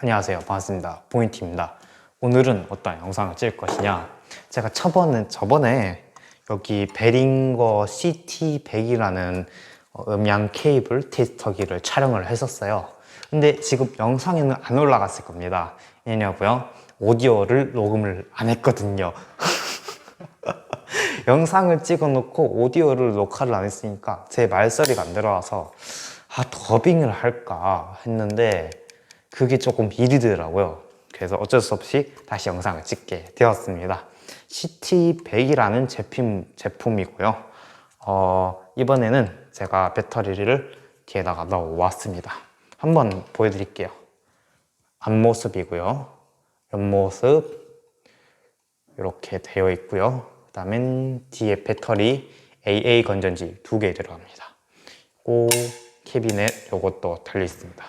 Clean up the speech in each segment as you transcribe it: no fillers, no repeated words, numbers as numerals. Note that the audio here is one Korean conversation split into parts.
안녕하세요. 반갑습니다. 보인티입니다. 오늘은 어떤 영상을 찍을 것이냐, 제가 저번에 여기 베링거 CT100이라는 음량 케이블 테스터기를 촬영을 했었어요. 근데 지금 영상에는 안 올라갔을 겁니다. 왜냐고요? 오디오를 녹음을 안 했거든요. 영상을 찍어놓고 오디오를 녹화를 안 했으니까 제 말소리가 안 들어와서 더빙을 할까 했는데 그게 조금 일이더라고요. 그래서 어쩔 수 없이 다시 영상을 찍게 되었습니다. CT100이라는 제품이고요. 이번에는 제가 배터리를 뒤에다가 넣어왔습니다. 한번 보여드릴게요. 앞모습이고요. 옆모습 이렇게 되어 있고요. 그 다음엔 뒤에 배터리 AA 건전지 2개 들어갑니다. 그리고 캐비넷 요것도 달려 있습니다.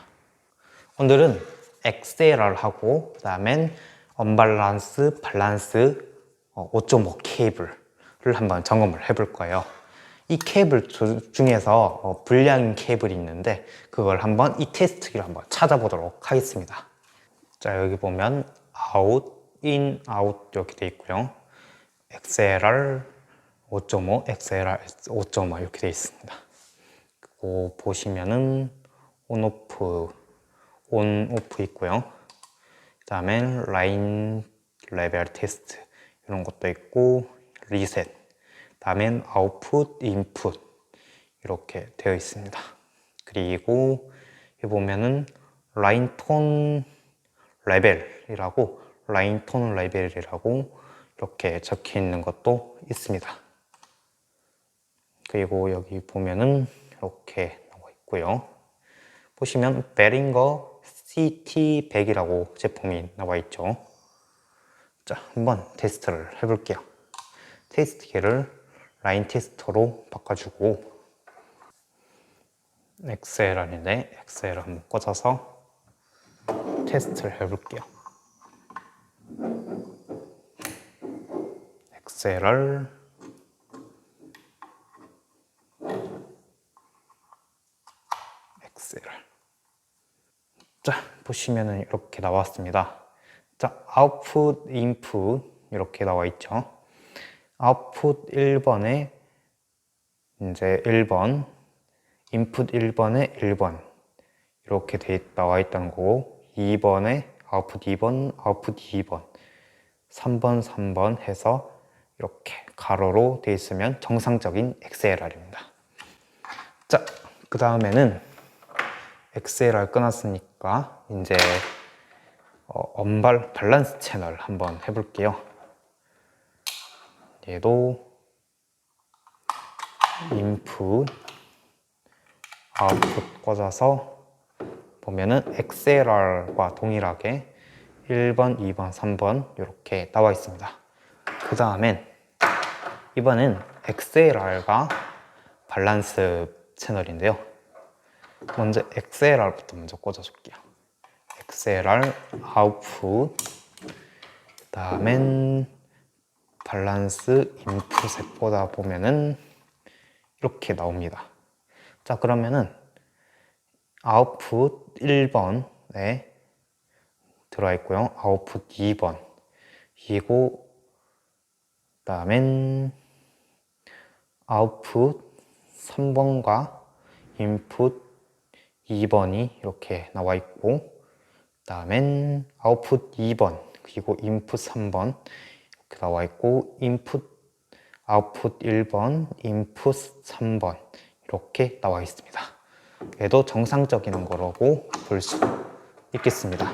오늘은 XLR하고 그 다음엔 언밸런스, 밸런스 5.5 케이블을 한번 점검을 해볼 거예요. 이 케이블 중에서 불량인 케이블이 있는데 그걸 한번 이 테스트기를 한번 찾아보도록 하겠습니다. 자, 여기 보면 아웃, 인, 아웃 이렇게 돼 있고요. XLR 5.5, XLR 5.5 이렇게 돼 있습니다. 그리고 보시면은 온, 오프 있고요. 그 다음에 라인 레벨 테스트 이런 것도 있고, 리셋, 그 다음엔 아웃풋, 인풋 이렇게 되어 있습니다. 그리고 여기 보면은 라인 톤 레벨이라고 이렇게 적혀 있는 것도 있습니다. 그리고 여기 보면은 이렇게 나와 있고요. 보시면 베링거 CT100이라고 제품이 나와 있죠. 자, 한번 테스트를 해볼게요. 테스트기를 라인 테스터로 바꿔주고, XLR인데 XLR 한번 꽂아서 테스트를 해볼게요. XLR 자, 보시면은 이렇게 나왔습니다. 자, 아웃풋, 인풋 이렇게 나와 있죠. 아웃풋 1번에 이제 1번, 인풋 1번에 1번 이렇게 나와 있다는 거고, 2번에 아웃풋 2번, 아웃풋 2번, 3번, 3번 해서 이렇게 가로로 되어 있으면 정상적인 XLR입니다. 자, 그 다음에는 XLR 끊었으니까 이제 밸런스 채널 한번 해볼게요. 얘도 인풋, 아웃풋 꽂아서 보면은 XLR과 동일하게 1번, 2번, 3번 이렇게 나와 있습니다. 그 다음엔 이번엔 XLR과 밸런스 채널인데요. 먼저 XLR부터 먼저 꽂아줄게요. XLR 아웃풋, 그 다음엔 밸런스 인풋에 꽂아 보면은 이렇게 나옵니다. 자, 그러면은 아웃풋 1번에 들어와 있고요. 아웃풋 2번 이고, 그 다음엔 아웃풋 3번과 인풋 2번이 이렇게 나와 있고, 그 다음엔 아웃풋 2번 그리고 인풋 3번 이렇게 나와 있고, 아웃풋 1번, 인풋 3번 이렇게 나와 있습니다. 얘도 정상적인 거라고 볼 수 있겠습니다.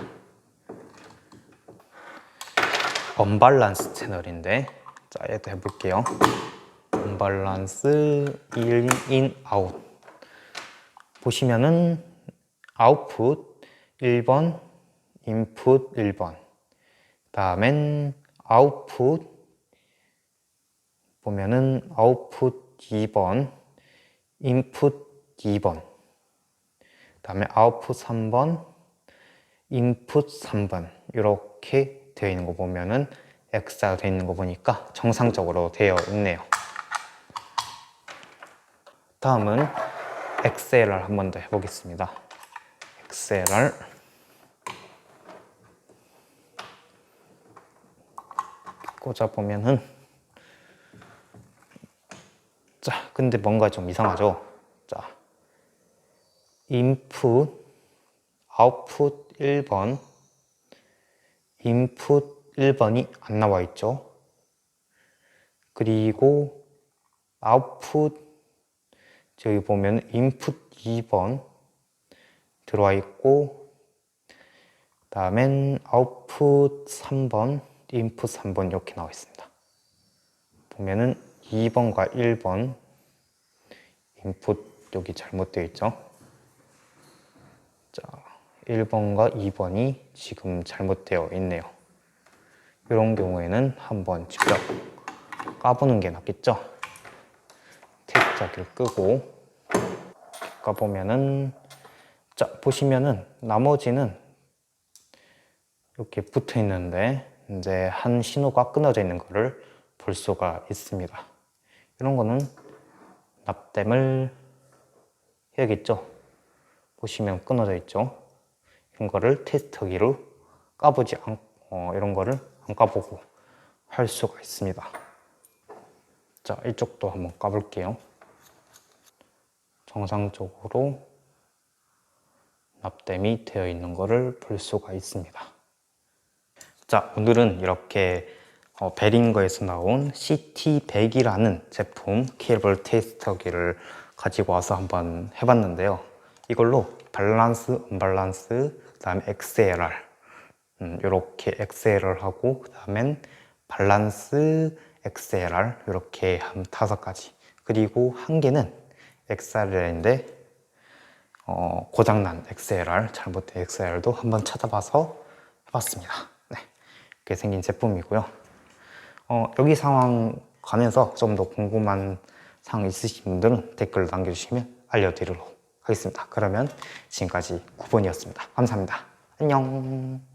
언밸런스 채널인데, 자, 얘도 해볼게요. 언밸런스 1, 인, 아웃 보시면은 아웃풋 1번, 인풋 1번, 다음엔 아웃풋 보면은 아웃풋 2번, 인풋 2번, 다음에 아웃풋 3번, 인풋 3번 이렇게 되어 있는 거 보면은 X가 되어 있는 거 보니까 정상적으로 되어 있네요. 다음은 XLR 한 번 더 해보겠습니다. XLR 꽂아보면은, 자, 근데 뭔가 좀 이상하죠? 자, 인풋, 아웃풋 1번, 인풋 1번이 안 나와 있죠? 그리고 아웃풋, 저기 보면 인풋 2번 들어와 있고, 다음엔 아웃풋 3번, 인풋 3번 이렇게 나와 있습니다. 보면은 2번과 1번 인풋 여기 잘못되어 있죠? 자, 1번과 2번이 지금 잘못되어 있네요. 이런 경우에는 한번 직접 까보는 게 낫겠죠? 테이프자기를 끄고 까보면은, 자, 보시면은 나머지는 이렇게 붙어 있는데 이제 한 신호가 끊어져 있는 것을 볼 수가 있습니다. 이런 거는 납땜을 해야겠죠? 보시면 끊어져 있죠? 이런 거를 테스터기로 까보지 않고, 이런 거를 안 까보고 할 수가 있습니다. 자, 이쪽도 한번 까볼게요. 정상적으로 납땜이 되어 있는 거를 볼 수가 있습니다. 자, 오늘은 이렇게 베링거에서 나온 CT100이라는 제품 케이블 테스터기를 가지고 와서 한번 해봤는데요. 이걸로 밸런스, 언밸런스, 그 다음에 XLR 이렇게 XLR 하고, 그 다음엔 밸런스, XLR 이렇게 한 5가지, 그리고 한 개는 XLR인데 고장난 XLR, 잘못된 XLR도 한번 찾아봐서 해봤습니다. 네, 이렇게 생긴 제품이고요. 여기 상황 관해서 좀 더 궁금한 사항 있으신 분들은 댓글 남겨주시면 알려드리도록 하겠습니다. 그러면 지금까지 9번이었습니다. 감사합니다. 안녕.